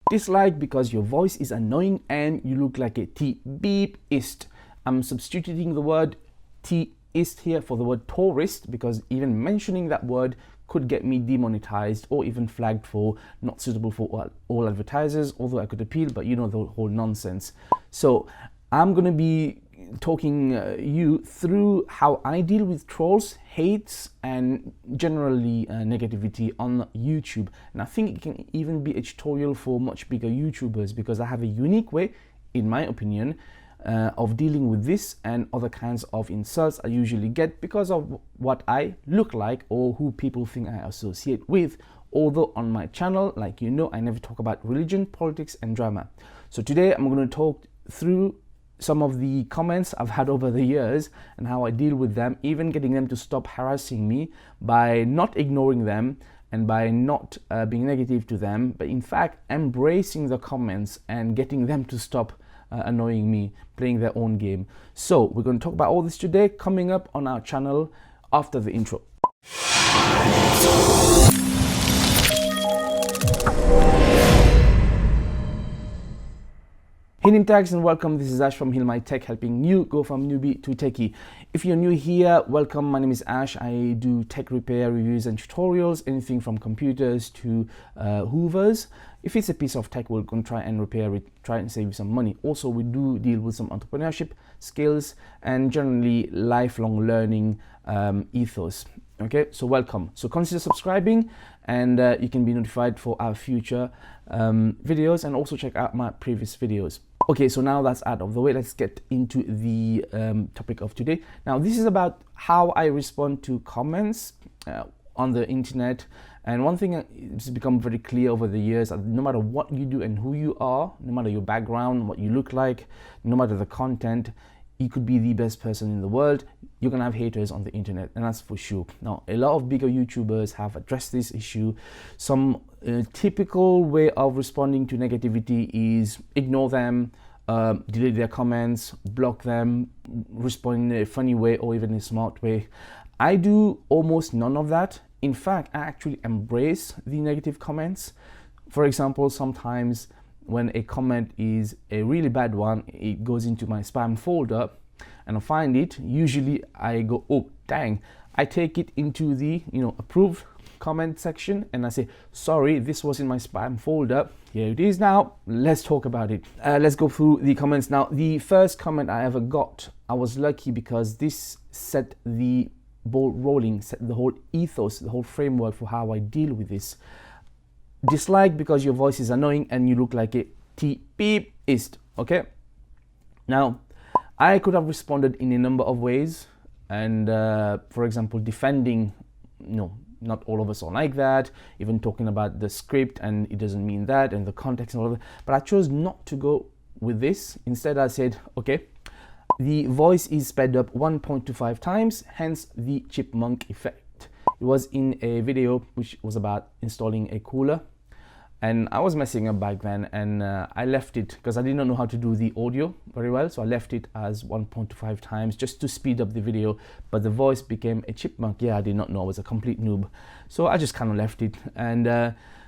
Dislike because your voice is annoying and you look like a T-beep-ist. I'm substituting the word T-ist here for the word tourist because even mentioning that word could get me demonetized or even flagged for not suitable for all advertisers, although I could appeal, but you know the whole nonsense. So I'm going to be talking you through how I deal with trolls, hates, and generally negativity on YouTube. And I think it can even be a tutorial for much bigger YouTubers because I have a unique way, in my opinion, of dealing with this and other kinds of insults I usually get because of what I look like or who people think I associate with. Although on my channel, like you know, I never talk about religion, politics, and drama. So today I'm going to talk through some of the comments I've had over the years and how I deal with them, even getting them to stop harassing me by not ignoring them and by not being negative to them, but in fact embracing the comments and getting them to stop annoying me, playing their own game. So we're going to talk about all this today, coming up on our channel after the intro. Hey name tags and welcome. This is Ash from HealMyTech, helping you go from newbie to techie. If you're new here, welcome. My name is Ash. I do tech repair reviews and tutorials, anything from computers to hoovers. If it's a piece of tech, we're going to try and repair it, try and save you some money. Also, we do deal with some entrepreneurship skills and generally lifelong learning ethos. Okay, so welcome. So consider subscribing and you can be notified for our future videos, and also check out my previous videos. Okay, so now that's out of the way, let's get into the topic of today. Now, this is about how I respond to comments on the internet. And one thing has become very clear over the years, no matter what you do and who you are, no matter your background, what you look like, no matter the content, you could be the best person in the world, you're gonna have haters on the internet, and that's for sure. Now, a lot of bigger YouTubers have addressed this issue. Some typical way of responding to negativity is ignore them, delete their comments, block them, respond in a funny way or even a smart way. I do almost none of that. In fact, I actually embrace the negative comments. For example, sometimes when a comment is a really bad one, it goes into my spam folder and I find it. Usually I go, oh dang, I take it into the approved comment section and I say, sorry, this was in my spam folder, here it is now, let's talk about it. Let's go through the comments now. The first comment I ever got, I was lucky because this set the ball rolling, set the whole ethos, the whole framework for how I deal with this. Dislike because your voice is annoying and you look like a T-beep-ist. Okay, now I could have responded in a number of ways, and for example, defending, not all of us are like that, even talking about the script and it doesn't mean that, and the context and all of that. But I chose not to go with this. Instead I said, okay, the voice is sped up 1.25 times, hence the chipmunk effect. It was in a video which was about installing a cooler, and I was messing up back then, and I left it because I did not know how to do the audio very well, so I left it as 1.25 times just to speed up the video, but the voice became a chipmunk. Yeah, I did not know, I was a complete noob, so I just kind of left it, and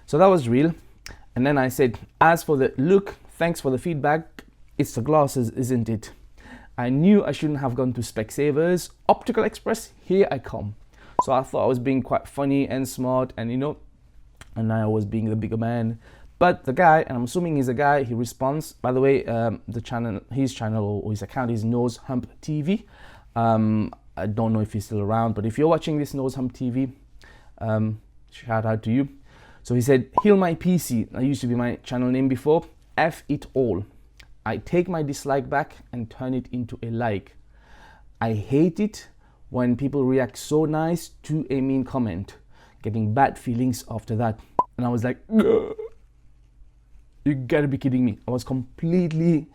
so that was real. And then I said, as for the look, thanks for the feedback, it's the glasses, isn't it? I knew I shouldn't have gone to Specsavers. Optical Express, here I come. So I thought I was being quite funny and smart, and and I was being the bigger man. But the guy, and I'm assuming he's a guy, he responds. By the way, his channel or his account is Nose Hump TV. I don't know if he's still around, but if you're watching this, Nose Hump TV, shout out to you. So he said, Heal My PC, that used to be my channel name before, F it all. I take my dislike back and turn it into a like. I hate it when people react so nice to a mean comment, getting bad feelings after that. And I was like, ugh, you gotta be kidding me. I was completely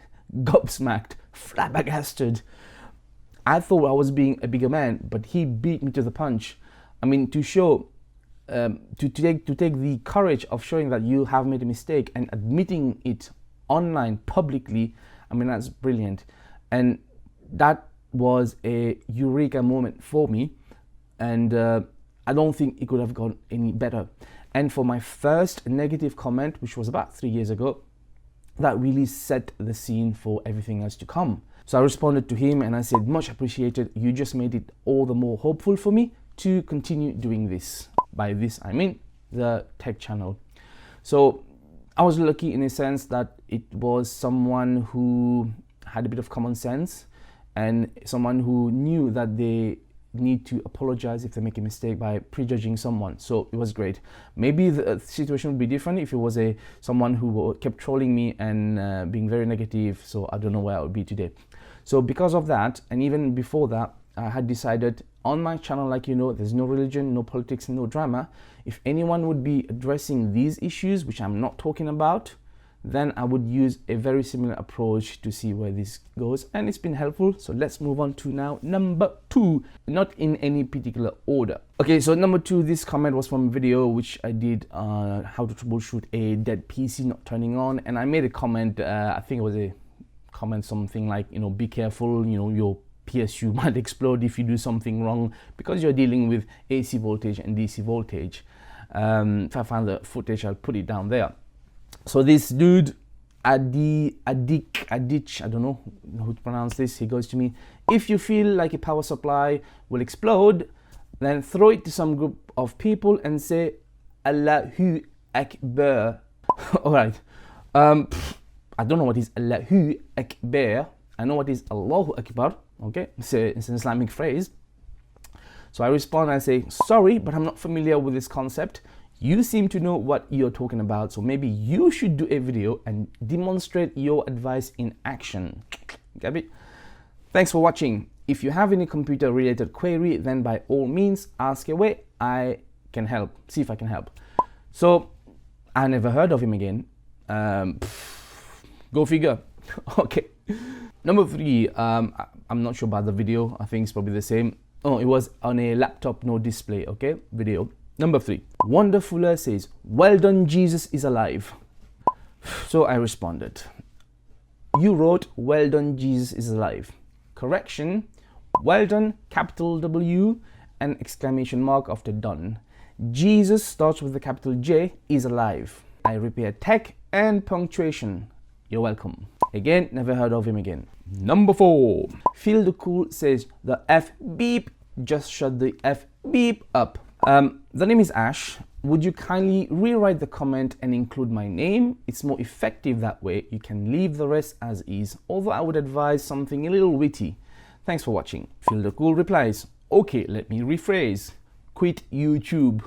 gobsmacked, flabbergasted. I thought I was being a bigger man, but he beat me to the punch. I mean, to show, to take the courage of showing that you have made a mistake and admitting it online publicly, I mean, that's brilliant. And that was a eureka moment for me, and I don't think it could have gone any better. And for my first negative comment, which was about 3 years ago, that really set the scene for everything else to come. So I responded to him and I said, much appreciated. You just made it all the more hopeful for me to continue doing this. By this, I mean the tech channel. So I was lucky in a sense that it was someone who had a bit of common sense and someone who knew that they need to apologize if they make a mistake by prejudging someone. So it was great. Maybe the situation would be different if it was someone who kept trolling me and being very negative. So I don't know where I would be today. So because of that, and even before that, I had decided on my channel, like you know, there's no religion, no politics, no drama. If anyone would be addressing these issues, which I'm not talking about, then I would use a very similar approach to see where this goes, and it's been helpful. So let's move on to now number 2, not in any particular order. Okay, so number 2, this comment was from a video which I did how to troubleshoot a dead PC not turning on, and I made a comment. I think it was a comment something like, you know, be careful, you know, your PSU might explode if you do something wrong because you're dealing with AC voltage and DC voltage. If I find the footage, I'll put it down there. So this dude, Adich, I don't know how to pronounce this, he goes to me, if you feel like a power supply will explode, then throw it to some group of people and say, Allahu Akbar. All right. I don't know what is Allahu Akbar. I know what is Allahu Akbar. Okay, it's an Islamic phrase. So I respond and I say, sorry, but I'm not familiar with this concept. You seem to know what you're talking about, so maybe you should do a video and demonstrate your advice in action. Get it? Thanks for watching. If you have any computer related query, then by all means ask away. I can help. See if I can help. So I never heard of him again. Go figure. Okay. Number 3, I'm not sure about the video. I think it's probably the same. Oh, it was on a laptop, no display. Okay, video. Number 3, Wonderfuller says, well done, Jesus is alive. So I responded. You wrote, well done, Jesus is alive. Correction, well done, capital W and exclamation mark after done. Jesus starts with the capital J, is alive. I repair tech and punctuation. You're welcome. Again, never heard of him again. Number 4, Feel the Cool says, the F beep, just shut the F beep up. The name is Ash. Would you kindly rewrite the comment and include my name? It's more effective that way. You can leave the rest as is, although I would advise something a little witty. Thanks for watching. Feel the Cool replies, okay, let me rephrase. Quit YouTube.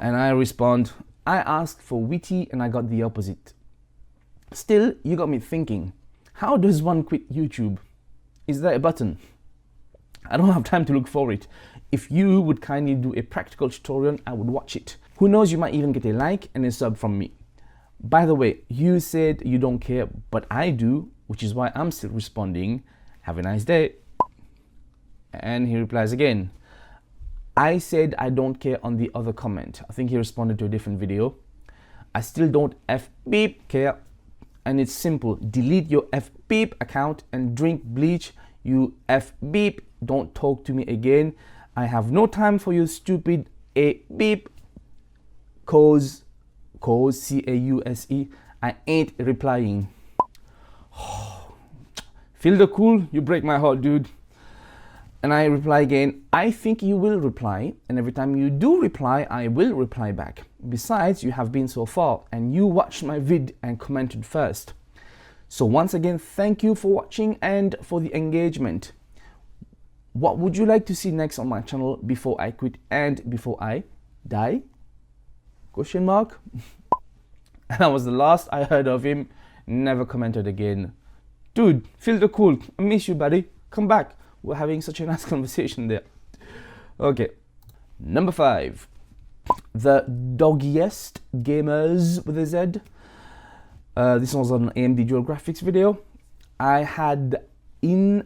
And I respond, I asked for witty and I got the opposite. Still, you got me thinking, how does one quit YouTube? Is there a button? I don't have time to look for it. If you would kindly do a practical tutorial, I would watch it. Who knows, you might even get a like and a sub from me. By the way, you said you don't care, but I do, which is why I'm still responding. Have a nice day. And he replies again. I said I don't care on the other comment. I think he responded to a different video. I still don't F beep care. And it's simple. Delete your F beep account and drink bleach. You F beep. Don't talk to me again. I have no time for your stupid A beep. Cause C-A-U-S-E. I ain't replying. Feel the cool? You break my heart, dude. And I reply again, I think you will reply. And every time you do reply, I will reply back. Besides, you have been so far and you watched my vid and commented first. So once again, thank you for watching and for the engagement. What would you like to see next on my channel before I quit and before I die? Question mark. And that was the last I heard of him. Never commented again. Dude, feel the cool. I miss you, buddy. Come back. We're having such a nice conversation there. Okay. Number 5. The Doggiest Gamers with a Z. This was an AMD dual graphics video. I had in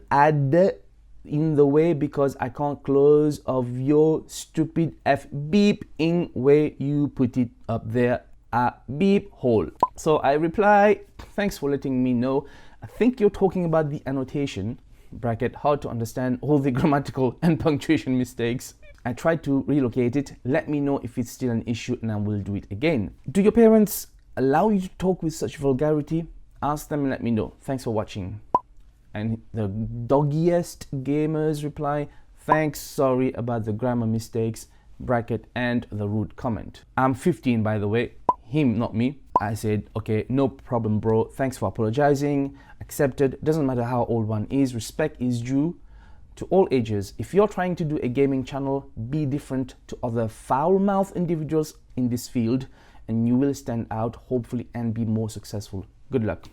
the way because I can't close of your stupid F beep in way you put it up there, a beep hole. So I reply, thanks for letting me know. I think you're talking about the annotation, bracket, hard to understand all the grammatical and punctuation mistakes. I tried to relocate it. Let me know if it's still an issue and I will do it again. Do your parents allow you to talk with such vulgarity? Ask them and let me know. Thanks for watching. And the doggiest gamers reply, thanks, sorry about the grammar mistakes, bracket, and the rude comment. I'm 15, by the way. Him, not me. I said, okay, no problem, bro. Thanks for apologizing. Accepted. Doesn't matter how old one is. Respect is due to all ages. If you're trying to do a gaming channel, be different to other foul-mouthed individuals in this field, and you will stand out, hopefully, and be more successful. Good luck.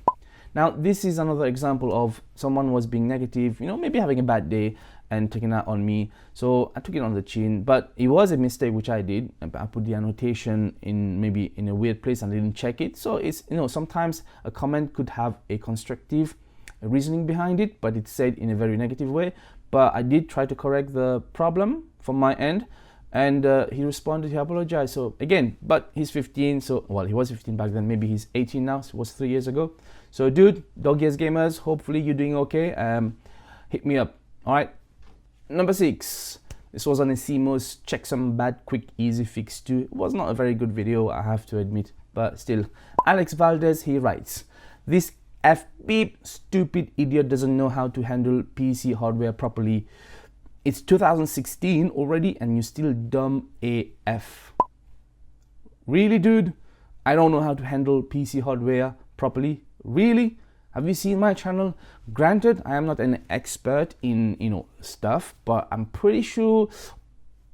Now, this is another example of someone was being negative, maybe having a bad day and taking that on me. So I took it on the chin, but it was a mistake which I did. I put the annotation maybe in a weird place and didn't check it. So it's, sometimes a comment could have a constructive reasoning behind it, but it's said in a very negative way. But I did try to correct the problem from my end, and he responded, he apologized. So again, but he's 15, so, well, he was 15 back then, maybe he's 18 now, so it was 3 years ago. So dude, dog ears gamers, hopefully you're doing okay. Hit me up. All right. Number 6. This was on a CMOS checksum bad quick easy fix too. It was not a very good video, I have to admit, but still. Alex Valdez, he writes, this F-beep stupid idiot doesn't know how to handle PC hardware properly. It's 2016 already and you're still dumb AF. Really, dude? I don't know how to handle PC hardware properly? Really? Have you seen my channel? Granted, I am not an expert in stuff, but I'm pretty sure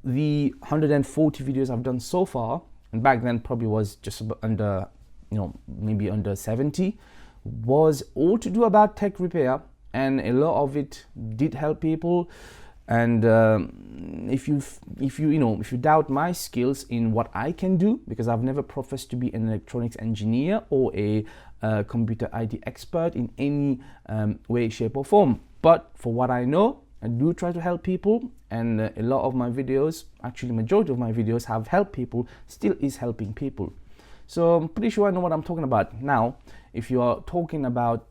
the 140 videos I've done so far, and back then probably was just under, maybe under 70, was all to do about tech repair, and a lot of it did help people. And if you doubt my skills in what I can do, because I've never professed to be an electronics engineer or a computer IT expert in any way, shape or form, but for what I know, I do try to help people, and a lot of my videos, actually majority of my videos, have helped people, still is helping people. So I'm pretty sure I know what I'm talking about. Now, if you are talking about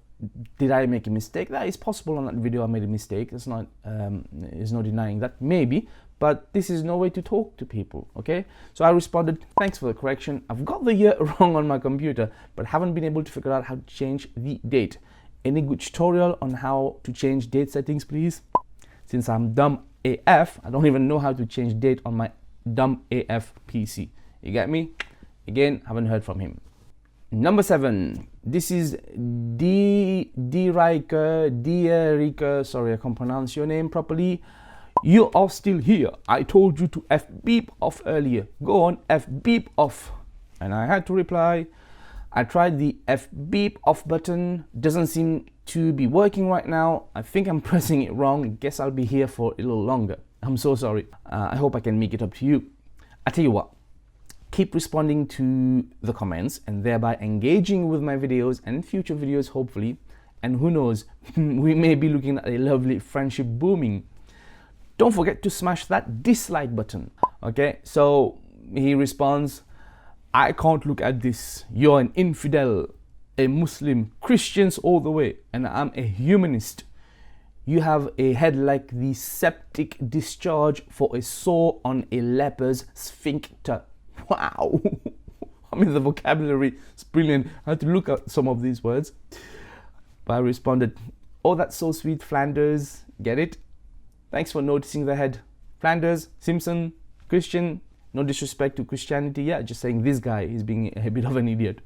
did I make a mistake, that is possible. On that video I made a mistake. It's not there's no denying that, maybe, but this is no way to talk to people. Okay, so I responded, thanks for the correction. I've got the year wrong on my computer, but haven't been able to figure out how to change the date. Any good tutorial on how to change date settings, please? Since I'm dumb AF, I don't even know how to change date on my dumb AF PC. You get me? Again, haven't heard from him. Number 7. This is Dierika, sorry, I can't pronounce your name properly. You are still here. I told you to F beep off earlier. Go on, F beep off. And I had to reply, I tried the F beep off button. Doesn't seem to be working right now. I think I'm pressing it wrong. Guess I'll be here for a little longer. I'm so sorry. I hope I can make it up to you. I tell you what. Keep responding to the comments and thereby engaging with my videos and future videos, hopefully. And who knows, we may be looking at a lovely friendship booming. Don't forget to smash that dislike button. Okay, so he responds, I can't look at this. You're an infidel, a Muslim, Christians all the way, and I'm a humanist. You have a head like the septic discharge for a sore on a leper's sphincter. Wow. I mean, the vocabulary is brilliant. I had to look at some of these words. But I responded, oh, that's so sweet, Flanders. Get it? Thanks for noticing the head. Flanders, Simpson, Christian. No disrespect to Christianity. Yeah, just saying this guy is being a bit of an idiot.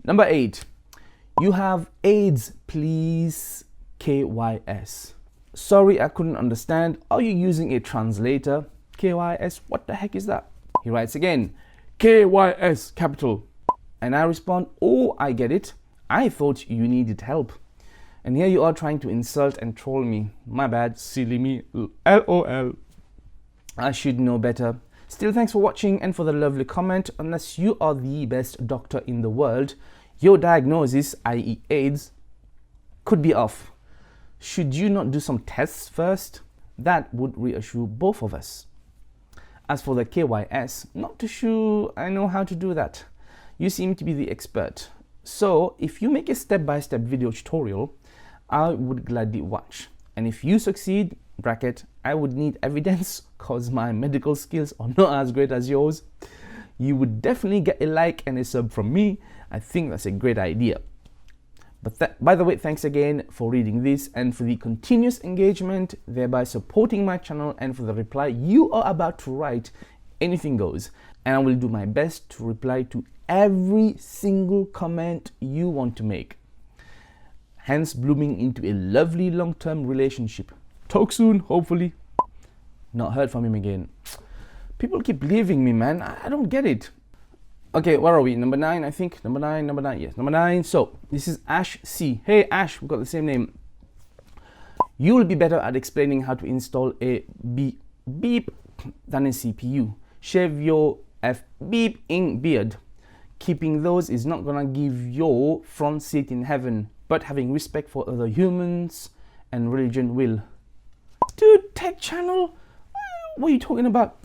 Number 8. You have AIDS, please. KYS. Sorry, I couldn't understand. Are you using a translator? KYS, what the heck is that? He writes again, KYS, capital. And I respond, oh, I get it. I thought you needed help. And here you are trying to insult and troll me. My bad, silly me, LOL. I should know better. Still, thanks for watching and for the lovely comment. Unless you are the best doctor in the world, your diagnosis, i.e. AIDS, could be off. Should you not do some tests first? That would reassure both of us. As for the KYS, not too sure I know how to do that. You seem to be the expert. So if you make a step-by-step video tutorial, I would gladly watch. And if you succeed, bracket, I would need evidence because my medical skills are not as great as yours. You would definitely get a like and a sub from me. I think that's a great idea. But by the way, thanks again for reading this and for the continuous engagement, thereby supporting my channel, and for the reply you are about to write. Anything goes, and I will do my best to reply to every single comment you want to make, hence blooming into a lovely long-term relationship. Talk soon, hopefully. Not heard from him again. People keep leaving me, man. I don't get it. Okay, where are we? Number 9, I think. Number 9, yes, number 9. So this is Ash C. Hey Ash, we've got the same name. You will be better at explaining how to install a beep than a CPU. Shave your beeping beard. Keeping those is not gonna give your front seat in heaven, but having respect for other humans and religion will. Dude, tech channel, what are you talking about?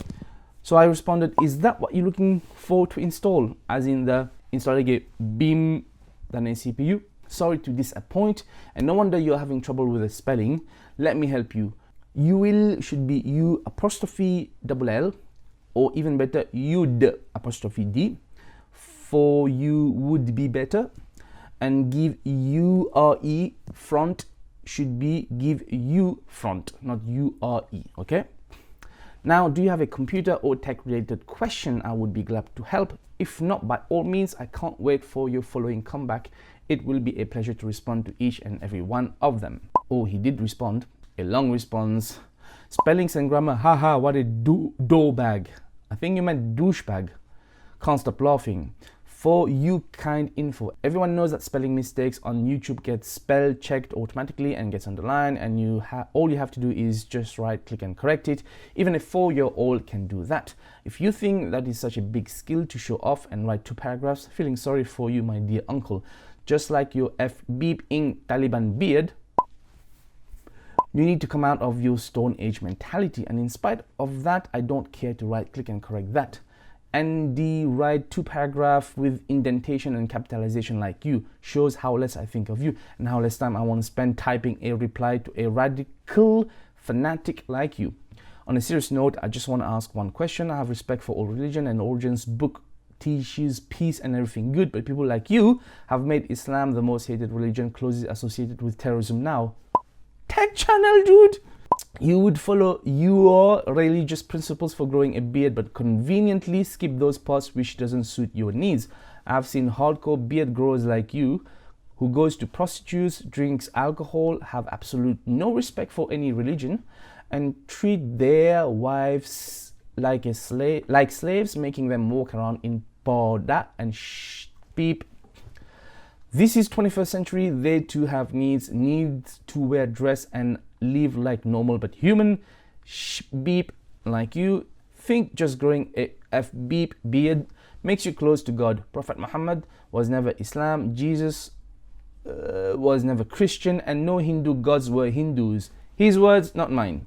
So I responded, is that what you're looking for to install? As in the installing a beam than a CPU? Sorry to disappoint, and no wonder you're having trouble with the spelling. Let me help you. You will should be U apostrophe double L, or even better, UD apostrophe D. For you would be better, and give URE front should be give U front, not URE, okay? Now, do you have a computer or tech related question? I would be glad to help. If not, by all means, I can't wait for your following comeback. It will be a pleasure to respond to each and every one of them. Oh, he did respond. A long response. Spellings and grammar, haha, what a dough bag. I think you meant douchebag. Can't stop laughing. For you kind info, everyone knows that spelling mistakes on YouTube get spell checked automatically and gets underlined, and all you have to do is just right click and correct it. Even a 4-year-old can do that. If you think that is such a big skill to show off and write 2 paragraphs, feeling sorry for you, my dear uncle. Just like your beeping Taliban beard, you need to come out of your Stone Age mentality, and in spite of that, I don't care to right click and correct that. And the write 2 paragraph with indentation and capitalization like you shows how less I think of you and how less time I want to spend typing a reply to a radical fanatic like you. On a serious note, I just want to ask one question. I have respect for all religion, and Origin's book teaches peace and everything good, but people like you have made Islam the most hated religion, closely associated with terrorism now. Tech channel, dude! You would follow your religious principles for growing a beard, but conveniently skip those parts which doesn't suit your needs. I've seen hardcore beard growers like you who goes to prostitutes, drinks alcohol, have absolute no respect for any religion, and treat their wives like slaves, making them walk around in parda and beep. This is 21st century. They too have needs to wear dress and live like normal but human beep like you. Think just growing a beep beard makes you close to God. Prophet Muhammad was never Islam. Jesus was never Christian, and no Hindu gods were Hindus. His words, not mine.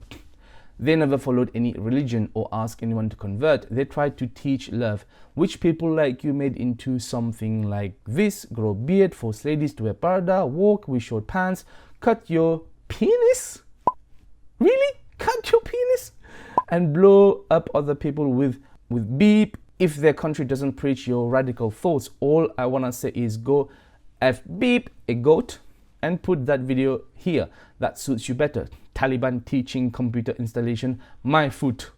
They never followed any religion or asked anyone to convert. They tried to teach love, which people like you made into something like this: grow beard, force ladies to wear parda, walk with short pants, cut your penis? Really? Cut your penis? And blow up other people with beep. If their country doesn't preach your radical thoughts, all I want to say is go beep a goat and put that video here. That suits you better. Taliban teaching computer installation. My foot.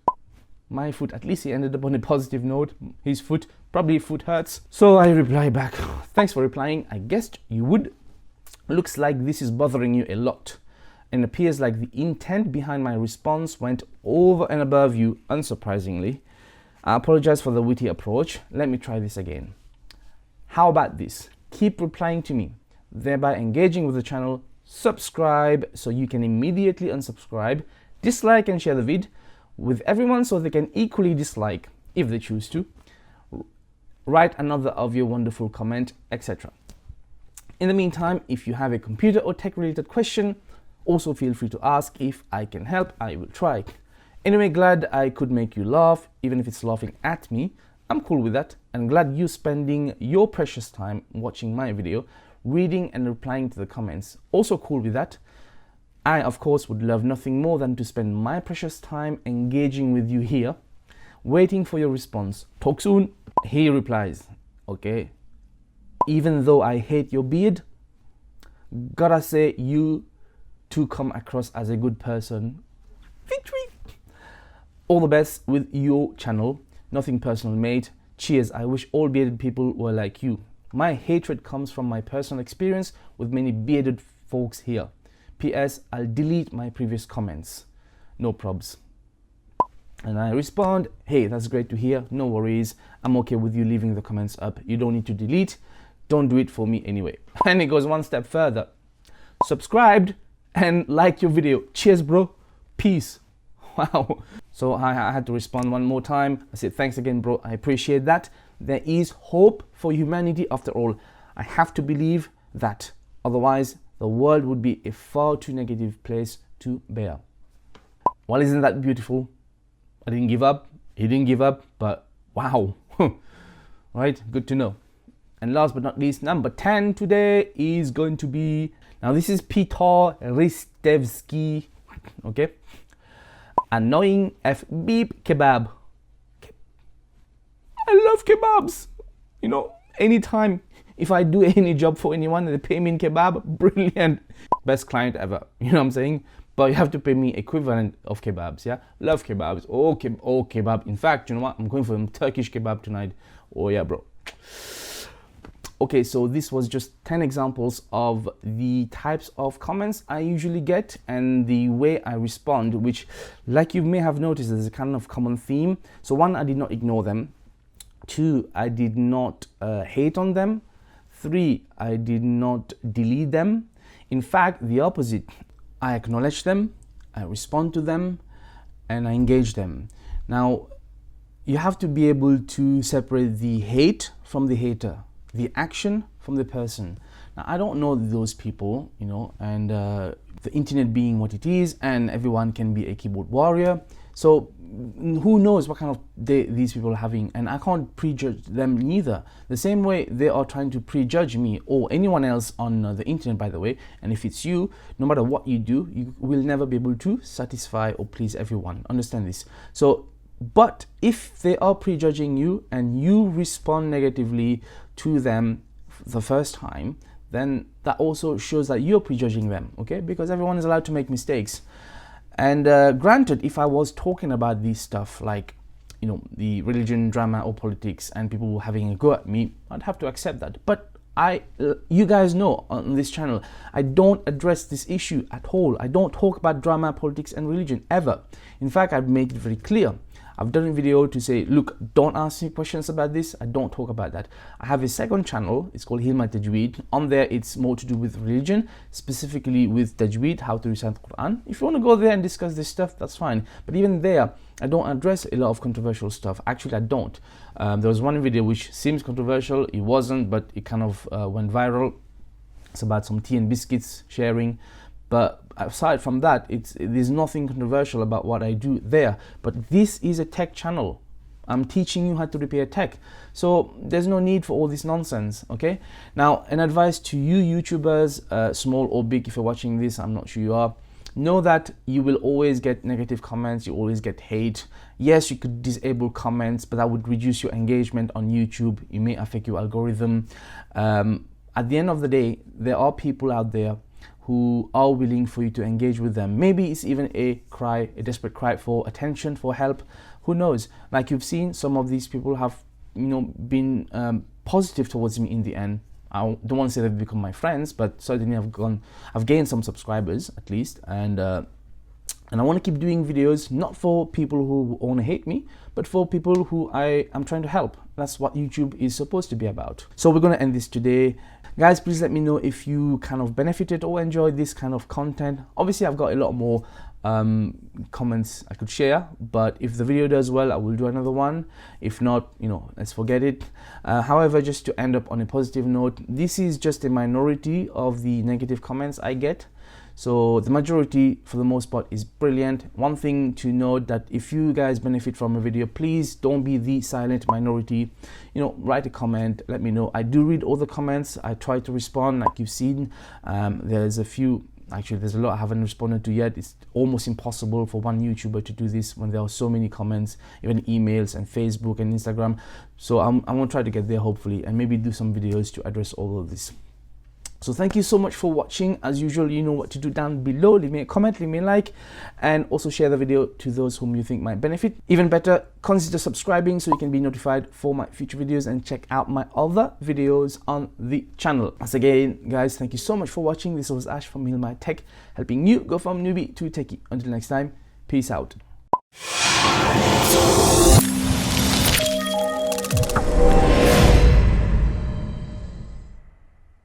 At least he ended up on a positive note. His foot, probably foot hurts. So I reply back, thanks for replying. I guessed you would. Looks like this is bothering you a lot, and appears like the intent behind my response went over and above you, unsurprisingly. I apologize for the witty approach. Let me try this again. How about this? Keep replying to me, thereby engaging with the channel. Subscribe so you can immediately unsubscribe. Dislike and share the vid with everyone so they can equally dislike if they choose to. Write another of your wonderful comment, etc. In the meantime, if you have a computer or tech related question, also feel free to ask. If I can help, I will try. Anyway, glad I could make you laugh, even if it's laughing at me. I'm cool with that, and glad you spending your precious time watching my video, reading and replying to the comments. Also cool with that. I, of course, would love nothing more than to spend my precious time engaging with you here, waiting for your response. Talk soon. He replies, okay, even though I hate your beard, gotta say you two come across as a good person. Victory. All the best with your channel. Nothing personal, mate. Cheers. I wish all bearded people were like you. My hatred comes from my personal experience with many bearded folks here. PS, I'll delete my previous comments. No probs. And I respond, hey, that's great to hear. No worries. I'm okay with you leaving the comments up. You don't need to delete. Don't do it for me anyway. And it goes one step further. Subscribed and like your video. Cheers, bro. Peace. Wow. So I had to respond one more time. I said, thanks again, bro. I appreciate that. There is hope for humanity after all. I have to believe that. Otherwise, the world would be a far too negative place to bear. Well, isn't that beautiful? I didn't give up. He didn't give up. But wow. Right? Good to know. And last but not least, number 10 today is going to be... Now, this is Peter Ristevsky. Okay? Annoying F beep kebab. I love kebabs. You know, anytime if I do any job for anyone and they pay me in kebab, brilliant. Best client ever. You know what I'm saying? But you have to pay me equivalent of kebabs, yeah? Love kebabs. Oh, kebab. In fact, you know what? I'm going for a Turkish kebab tonight. Oh, yeah, bro. Okay, so this was just 10 examples of the types of comments I usually get and the way I respond, which, like you may have noticed, is a kind of common theme. So one, I did not ignore them. Two, I did not hate on them. Three, I did not delete them. In fact, the opposite. I acknowledge them, I respond to them, and I engage them. Now, you have to be able to separate the hate from the hater, the action from the person. Now, I don't know those people, you know, and the internet being what it is, and everyone can be a keyboard warrior. So who knows what kind of day these people are having, and I can't prejudge them neither. The same way they are trying to prejudge me or anyone else on the internet, by the way. And if it's you, no matter what you do, you will never be able to satisfy or please everyone. Understand this. So, but if they are prejudging you and you respond negatively to them the first time, then that also shows that you're prejudging them, okay? Because everyone is allowed to make mistakes. And granted, if I was talking about this stuff like, you know, the religion, drama or politics and people having a go at me, I'd have to accept that. But you guys know on this channel, I don't address this issue at all. I don't talk about drama, politics and religion ever. In fact, I've made it very clear. I've done a video to say, look, don't ask me questions about this. I don't talk about that. I have a second channel. It's called HealMyTajweed. On there, it's more to do with religion, specifically with Tajweed, how to recite the Quran. If you want to go there and discuss this stuff, that's fine. But even there, I don't address a lot of controversial stuff. Actually, I don't. There was one video which seems controversial. It wasn't, but it kind of went viral. It's about some tea and biscuits sharing. But aside from that, there's nothing controversial about what I do there. But this is a tech channel. I'm teaching you how to repair tech. So there's no need for all this nonsense, okay? Now, an advice to you YouTubers, small or big, if you're watching this, I'm not sure you are, know that you will always get negative comments, you always get hate. Yes, you could disable comments, but that would reduce your engagement on YouTube. It may affect your algorithm. At the end of the day, there are people out there who are willing for you to engage with them. Maybe it's even a desperate cry for attention, for help. Who knows? Like you've seen, some of these people have, you know, been positive towards me in the end. I don't want to say they've become my friends, but certainly I've gained some subscribers at least, and I want to keep doing videos, not for people who want to hate me, but for people who I am trying to help. That's what YouTube is supposed to be about. So we're going to end this today. Guys, please let me know if you kind of benefited or enjoyed this kind of content. Obviously, I've got a lot more comments I could share, but if the video does well, I will do another one. If not, you know, let's forget it. However, just to end up on a positive note, this is just a minority of the negative comments I get. So the majority, for the most part, is brilliant. One thing to note, that if you guys benefit from a video, please don't be the silent minority. You know, write a comment, let me know. I do read all the comments. I try to respond, like you've seen. There's a few Actually, there's a lot I haven't responded to yet. It's almost impossible for one YouTuber to do this when there are so many comments, even emails and Facebook and Instagram. So I'm gonna try to get there hopefully, and maybe do some videos to address all of this. So thank you so much for watching. As usual, you know what to do down below. Leave me a comment, leave me a like, and also share the video to those whom you think might benefit. Even better, consider subscribing so you can be notified for my future videos, and check out my other videos on the channel. Once again, guys, thank you so much for watching. This was Ash from HealMyTech, helping you go from newbie to techie. Until next time, peace out.